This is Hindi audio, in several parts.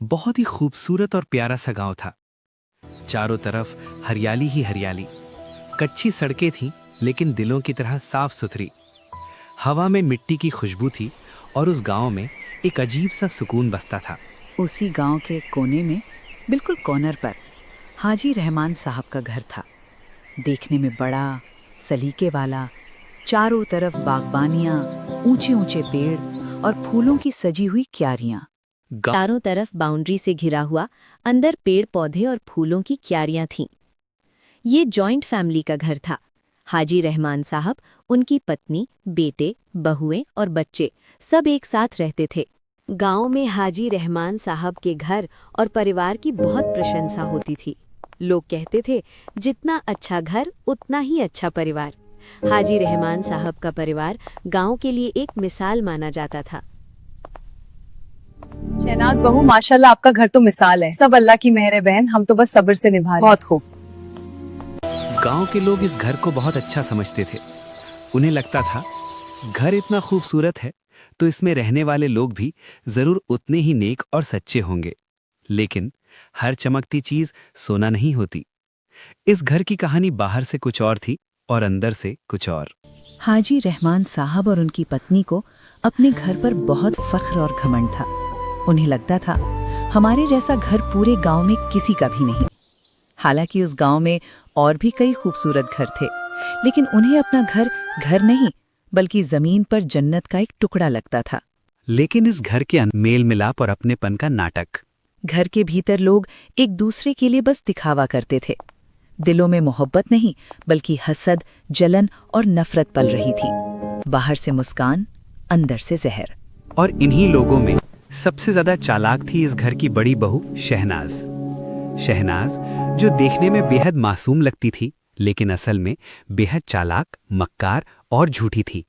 बहुत ही खूबसूरत और प्यारा सा गांव था। चारों तरफ हरियाली ही हरियाली। कच्ची सड़कें थीं, लेकिन दिलों की तरह साफ सुथरी। हवा में मिट्टी की खुशबू थी और उस गांव में एक अजीब सा सुकून बसता था। उसी गांव के कोने में, बिल्कुल कॉर्नर पर, हाजी रहमान साहब का घर था। देखने में बड़ा, सलीके वाला, चारों तरफ बागबानियां, ऊंचे ऊंचे पेड़ और फूलों की सजी हुई क्यारियां। चारों तरफ बाउंड्री से घिरा हुआ, अंदर पेड़ पौधे और फूलों की क्यारियां थीं। ये जॉइंट फैमिली का घर था। हाजी रहमान साहब, उनकी पत्नी, बेटे, बहुएं और बच्चे सब एक साथ रहते थे। गांव में हाजी रहमान साहब के घर और परिवार की बहुत प्रशंसा होती थी। लोग कहते थे, जितना अच्छा घर उतना ही अच्छा परिवार। हाजी रहमान साहब का परिवार गांव के लिए एक मिसाल माना जाता था। शहनाज बहू, माशाल्लाह आपका घर तो मिसाल है। सब अल्लाह की मेहर है बहन, हम तो बस सब्र से निभा रहे हैं। बहुत खूब। गांव के लोग इस घर को बहुत अच्छा समझते थे। उन्हें लगता था, घर इतना खूबसूरत है तो इसमें रहने वाले लोग भी जरूर उतने ही नेक और सच्चे होंगे। लेकिन हर चमकती चीज सोना नहीं होती। इस घर की कहानी बाहर से कुछ और थी और अंदर से कुछ और। हाजी रहमान साहब और उनकी पत्नी को अपने घर पर बहुत फख्र और घमंड था। उन्हें लगता था, हमारे जैसा घर पूरे गांव में किसी का भी नहीं। हालांकि उस गांव में और भी कई खूबसूरत घर थे, लेकिन उन्हें अपना घर घर नहीं बल्कि जमीन पर जन्नत का एक टुकड़ा लगता था। लेकिन इस घर के मेल मिलाप और अपनेपन का नाटक। घर के भीतर लोग एक दूसरे के लिए बस दिखावा करते थे। दिलों में मोहब्बत नहीं बल्कि हसद, जलन और नफरत पल रही थी। बाहर से मुस्कान, अंदर से जहर। और इन्हीं लोगों में सबसे ज्यादा चालाक थी इस घर की बड़ी बहू शहनाज। शहनाज, जो देखने में बेहद मासूम लगती थी, लेकिन असल में बेहद चालाक, मक्कार और झूठी थी।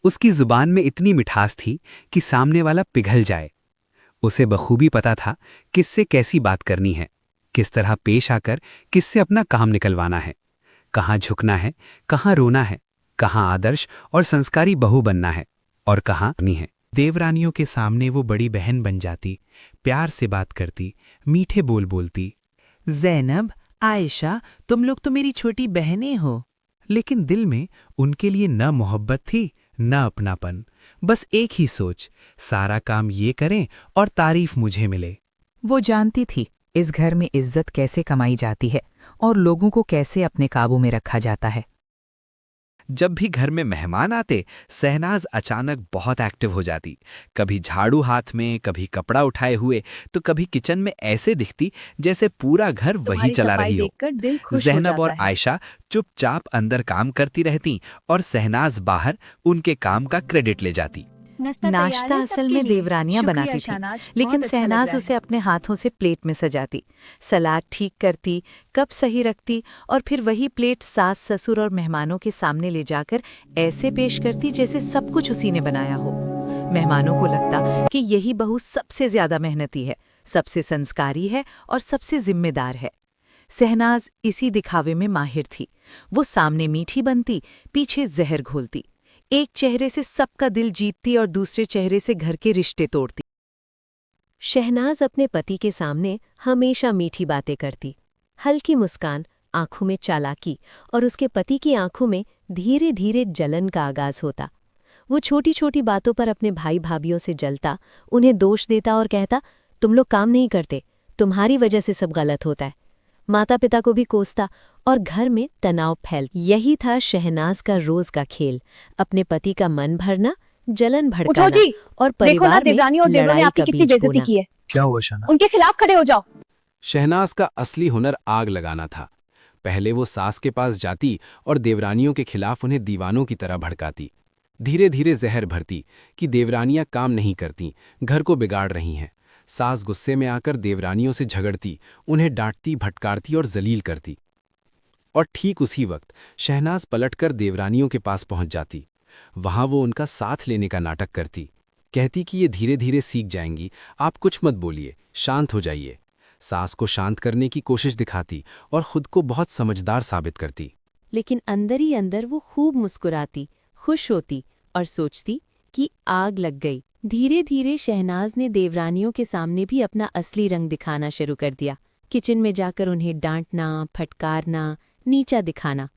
उसकी जुबान में इतनी मिठास थी कि सामने वाला पिघल जाए। उसे बखूबी पता था किससे कैसी बात करनी है, किस तरह पेश आकर किससे अपना काम निकलवाना है, कहाँ झुकना है, कहाँ रोना है, कहाँ आदर्श और संस्कारी बहू बनना है और कहाँ नहीं है। देवरानियों के सामने वो बड़ी बहन बन जाती, प्यार से बात करती, मीठे बोल बोलती। ज़ैनब, आयशा, तुम लोग तो मेरी छोटी बहनें हो। लेकिन दिल में उनके लिए न मोहब्बत थी न अपनापन। बस एक ही सोच, सारा काम ये करें और तारीफ मुझे मिले। वो जानती थी इस घर में इज्जत कैसे कमाई जाती है और लोगों को कैसे अपने काबू में रखा जाता है। जब भी घर में मेहमान आते, शहनाज अचानक बहुत एक्टिव हो जाती। कभी झाड़ू हाथ में, कभी कपड़ा उठाए हुए, तो कभी किचन में ऐसे दिखती जैसे पूरा घर वही चला रही हो। देखकर दिल खुश हो ज़ैनब जाता और है। आयशा चुपचाप अंदर काम करती रहती और शहनाज बाहर उनके काम का क्रेडिट ले जाती। नाश्ता असल में देवरानियां बनाती थी, लेकिन शहनाज उसे अपने हाथों से प्लेट में सजाती, सलाद ठीक करती, कप सही रखती और फिर वही प्लेट सास ससुर और मेहमानों के सामने ले जाकर ऐसे पेश करती जैसे सब कुछ उसी ने बनाया हो। मेहमानों को लगता कि यही बहू सबसे ज्यादा मेहनती है, सबसे संस्कारी है और सबसे जिम्मेदार है। शहनाज इसी दिखावे में माहिर थी। वो सामने मीठी बनती, पीछे जहर घोलती। एक चेहरे से सबका दिल जीतती और दूसरे चेहरे से घर के रिश्ते तोड़ती। शहनाज अपने पति के सामने हमेशा मीठी बातें करती, हल्की मुस्कान, आंखों में चालाकी, और उसके पति की आंखों में धीरे धीरे जलन का आगाज होता। वो छोटी छोटी बातों पर अपने भाई भाभीयों से जलता, उन्हें दोष देता और कहता, तुम लोग काम नहीं करते, तुम्हारी वजह से सब गलत होता है। माता पिता को भी कोसता और घर में तनाव फैल। यही था शहनाज का रोज का खेल, अपने पति का मन भरना, जलन भड़काना और देखो ना, परिवार देवरानी और में देवरों ने लड़ाई आपकी का कितनी बीज बेइज्जती बोना। की है। क्या हुआ शहनाज? उनके खिलाफ खड़े हो जाओ। शहनाज का असली हुनर आग लगाना था। पहले वो सास के पास जाती और देवरानियों के खिलाफ उन्हें दीवानों की तरह भड़काती। धीरे धीरे जहर भरती कि देवरानियां काम नहीं करती, घर को बिगाड़ रही हैं। सास गुस्से में आकर देवरानियों से झगड़ती, उन्हें डांटती, भटकारती और जलील करती। और ठीक उसी वक्त शहनाज पलटकर देवरानियों के पास पहुंच जाती। वहां वो उनका साथ लेने का नाटक करती, कहती कि ये धीरे धीरे सीख जाएंगी, आप कुछ मत बोलिए, शांत हो जाइए। सास को शांत करने की कोशिश दिखाती और खुद को बहुत समझदार साबित करती। लेकिन अंदर ही अंदर वो खूब मुस्कुराती, खुश होती और सोचती कि आग लग गई, धीरे धीरे शहनाज ने देवरानियों के सामने भी अपना असली रंग दिखाना शुरू कर दिया। किचन में जाकर उन्हें डांटना, फटकारना, नीचा दिखाना,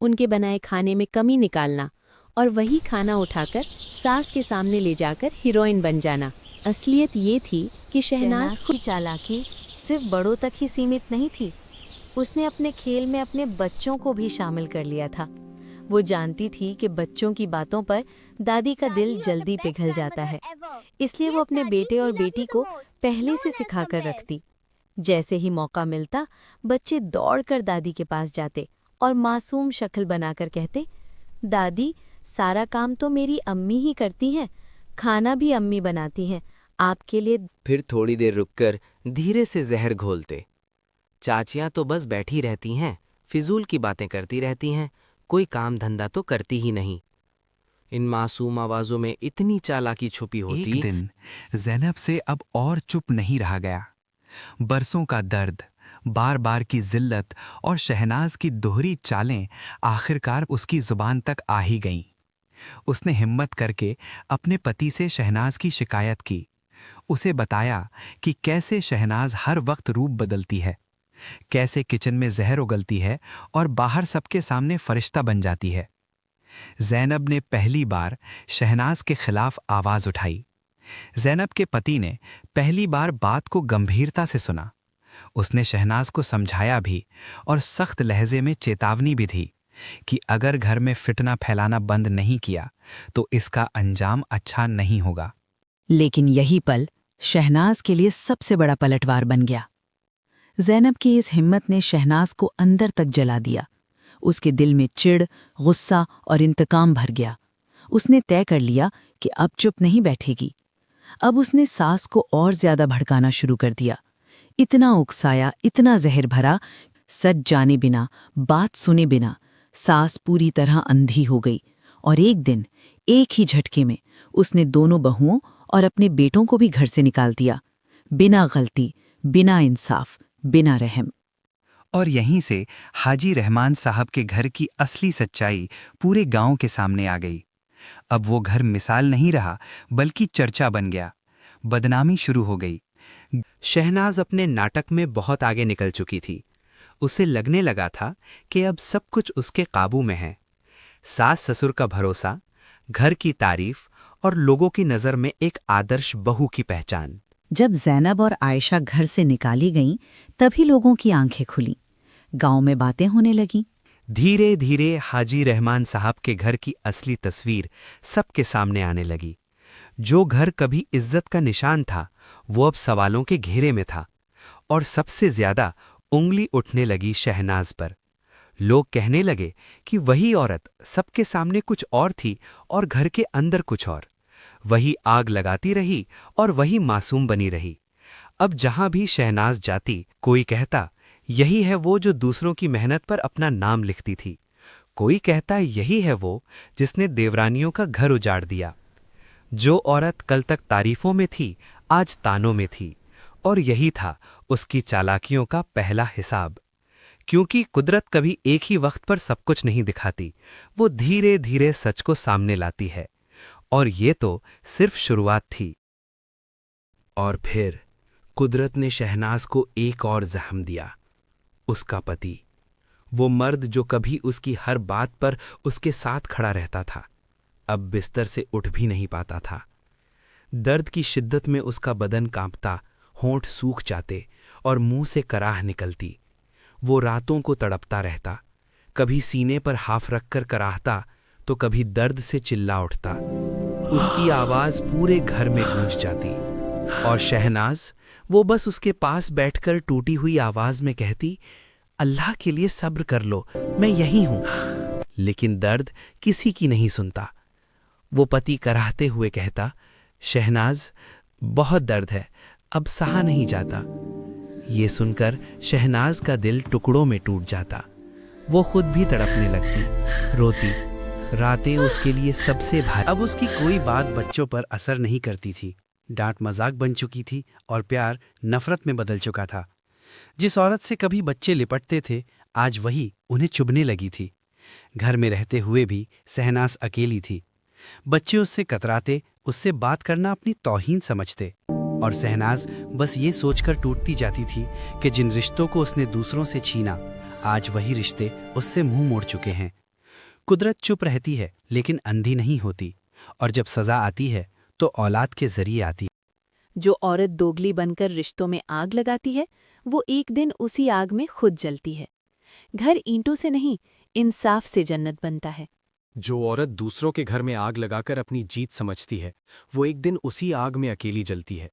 उनके बनाए खाने में कमी निकालना और वही खाना उठाकर सास के सामने ले जाकर हीरोइन बन जाना। असलियत ये थी कि शहनाज की चालाकी सिर्फ बड़ों तक ही सीमित नहीं थी। उसने अपने खेल में अपने बच्चों को भी शामिल कर लिया था। वो जानती थी कि बच्चों की बातों पर दादी का दिल जल्दी पिघल जाता है, इसलिए वो अपने बेटे और बेटी को पहले से सिखाकर रखती। जैसे ही मौका मिलता, बच्चे दौड़कर दादी के पास जाते और मासूम शक्ल बनाकर कहते, दादी, सारा काम तो मेरी अम्मी ही करती हैं, खाना भी अम्मी बनाती हैं, आपके लिए। फिर थोड़ी देर रुककर धीरे से जहर घोलते। चाचियां तो बस बैठी रहती हैं, फिजूल की बातें करती रहती हैं, कोई काम धंधा तो करती ही नहीं। इन मासूम आवाजों में इतनी चालाकी छुपी होती। एक दिन ज़ैनब से अब और चुप नहीं रहा गया। बरसों का दर्द, बार बार की जिल्लत और शहनाज की दोहरी चालें आखिरकार उसकी जुबान तक आ ही गईं। उसने हिम्मत करके अपने पति से शहनाज की शिकायत की। उसे बताया कि कैसे शहनाज हर वक्त रूप बदलती है, कैसे किचन में जहर उगलती है और बाहर सबके सामने फरिश्ता बन जाती है। ज़ैनब ने पहली बार शहनाज के खिलाफ आवाज उठाई। ज़ैनब के पति ने पहली बार बात को गंभीरता से सुना। उसने शहनाज को समझाया भी और सख्त लहजे में चेतावनी भी दी कि अगर घर में फितना फैलाना बंद नहीं किया तो इसका अंजाम अच्छा नहीं होगा। लेकिन यही पल शहनाज के लिए सबसे बड़ा पलटवार बन गया। ज़ैनब की इस हिम्मत ने शहनाज को अंदर तक जला दिया। उसके दिल में चिढ़, गुस्सा और इंतकाम भर गया। उसने तय कर लिया कि अब चुप नहीं बैठेगी। अब उसने सास को और ज्यादा भड़काना शुरू कर दिया। इतना उकसाया, इतना जहर भरा, सच जाने बिना, बात सुने बिना सास पूरी तरह अंधी हो गई। और एक दिन एक ही झटके में उसने दोनों बहुओं और अपने बेटों को भी घर से निकाल दिया, बिना गलती, बिना इंसाफ, बिना रहम। और यहीं से हाजी रहमान साहब के घर की असली सच्चाई पूरे गांव के सामने आ गई। अब वो घर मिसाल नहीं रहा बल्कि चर्चा बन गया। बदनामी शुरू हो गई। शहनाज अपने नाटक में बहुत आगे निकल चुकी थी। उसे लगने लगा था कि अब सब कुछ उसके काबू में है। सास ससुर का भरोसा, घर की तारीफ और लोगों की नज़र में एक आदर्श बहू की पहचान। जब ज़ैनब और आयशा घर से निकाली गईं, तभी लोगों की आंखें खुलीं। गांव में बातें होने लगीं। धीरे धीरे हाजी रहमान साहब के घर की असली तस्वीर सबके सामने आने लगी। जो घर कभी इज्जत का निशान था, वो अब सवालों के घेरे में था। और सबसे ज्यादा उंगली उठने लगी शहनाज पर। लोग कहने लगे कि वही औरत सबके सामने कुछ और थी और घर के अंदर कुछ और। वही आग लगाती रही और वही मासूम बनी रही। अब जहां भी शहनाज जाती, कोई कहता यही है वो जो दूसरों की मेहनत पर अपना नाम लिखती थी। कोई कहता यही है वो जिसने देवरानियों का घर उजाड़ दिया। जो औरत कल तक तारीफों में थी, आज तानों में थी। और यही था उसकी चालाकियों का पहला हिसाब। क्योंकि कुदरत कभी एक ही वक्त पर सब कुछ नहीं दिखाती, वो धीरे धीरे सच को सामने लाती है। और ये तो सिर्फ शुरुआत थी। और फिर कुदरत ने शहनाज को एक और जख्म दिया। उसका पति, वो मर्द जो कभी उसकी हर बात पर उसके साथ खड़ा रहता था, अब बिस्तर से उठ भी नहीं पाता था। दर्द की शिद्दत में उसका बदन कांपता, होंठ सूख जाते और मुंह से कराह निकलती। वो रातों को तड़पता रहता, कभी सीने पर हाथ रखकर कराहता तो कभी दर्द से चिल्ला उठता। उसकी आवाज पूरे घर में गूंज जाती। और शहनाज, वो बस उसके पास बैठकर टूटी हुई आवाज में कहती, अल्लाह के लिए सब्र कर लो, मैं यहीं हूं। लेकिन दर्द किसी की नहीं सुनता। वो पति कराहते हुए कहता, शहनाज, बहुत दर्द है, अब सहा नहीं जाता। ये सुनकर शहनाज का दिल टुकड़ों में टूट जाता। वो खुद भी तड़पने लगती, रोती। रातें उसके लिए सबसे भारी। अब उसकी कोई बात बच्चों पर असर नहीं करती थी। डांट मजाक बन चुकी थी और प्यार नफरत में बदल चुका था। जिस औरत से कभी बच्चे लिपटते थे, आज वही उन्हें चुभने लगी थी। घर में रहते हुए भी शहनाज अकेली थी। बच्चे उससे कतराते, उससे बात करना अपनी तौहीन समझते और शहनाज बस ये सोचकर टूटती जाती थी कि जिन रिश्तों को उसने दूसरों से छीना, आज वही रिश्ते उससे मुंह मोड़ चुके हैं। कुदरत चुप रहती है लेकिन अंधी नहीं होती, और जब सजा आती है तो औलाद के जरिए आती है। जो औरत दोगली बनकर रिश्तों में आग लगाती है, वो एक दिन उसी आग में खुद जलती है। घर ईंटों से नहीं, इंसाफ से जन्नत बनता है। जो औरत दूसरों के घर में आग लगाकर अपनी जीत समझती है, वो एक दिन उसी आग में अकेली जलती है।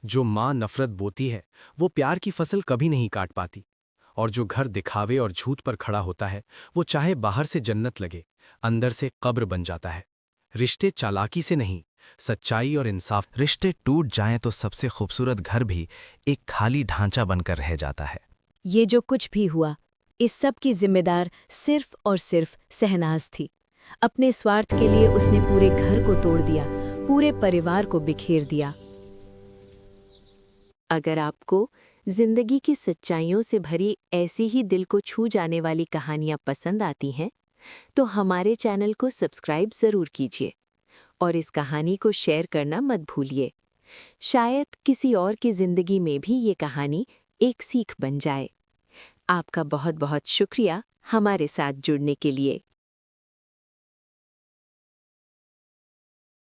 जो माँ नफरत बोती है, वो प्यार की फसल कभी नहीं काट पाती। और जो घर दिखावे और झूठ पर खड़ा होता है, वो चाहे बाहर से जन्नत लगे, अंदर से कब्र बन जाता है। रिश्ते चालाकी से नहीं, सच्चाई और इंसाफ। रिश्ते टूट जाएं तो सबसे खूबसूरत घर भी एक खाली ढांचा बनकर रह जाता है। ये जो कुछ भी हुआ, इस सब की जिम्मेदार सिर्फ और सिर्फ शहनाज थी। अपने स्वार्थ के लिए उसने पूरे घर को तोड़ दिया, पूरे परिवार को बिखेर दिया। अगर आपको जिंदगी की सच्चाइयों से भरी ऐसी ही दिल को छू जाने वाली कहानियां पसंद आती हैं, तो हमारे चैनल को सब्सक्राइब जरूर कीजिए और इस कहानी को शेयर करना मत भूलिए। शायद किसी और की जिंदगी में भी ये कहानी एक सीख बन जाए। आपका बहुत बहुत शुक्रिया हमारे साथ जुड़ने के लिए।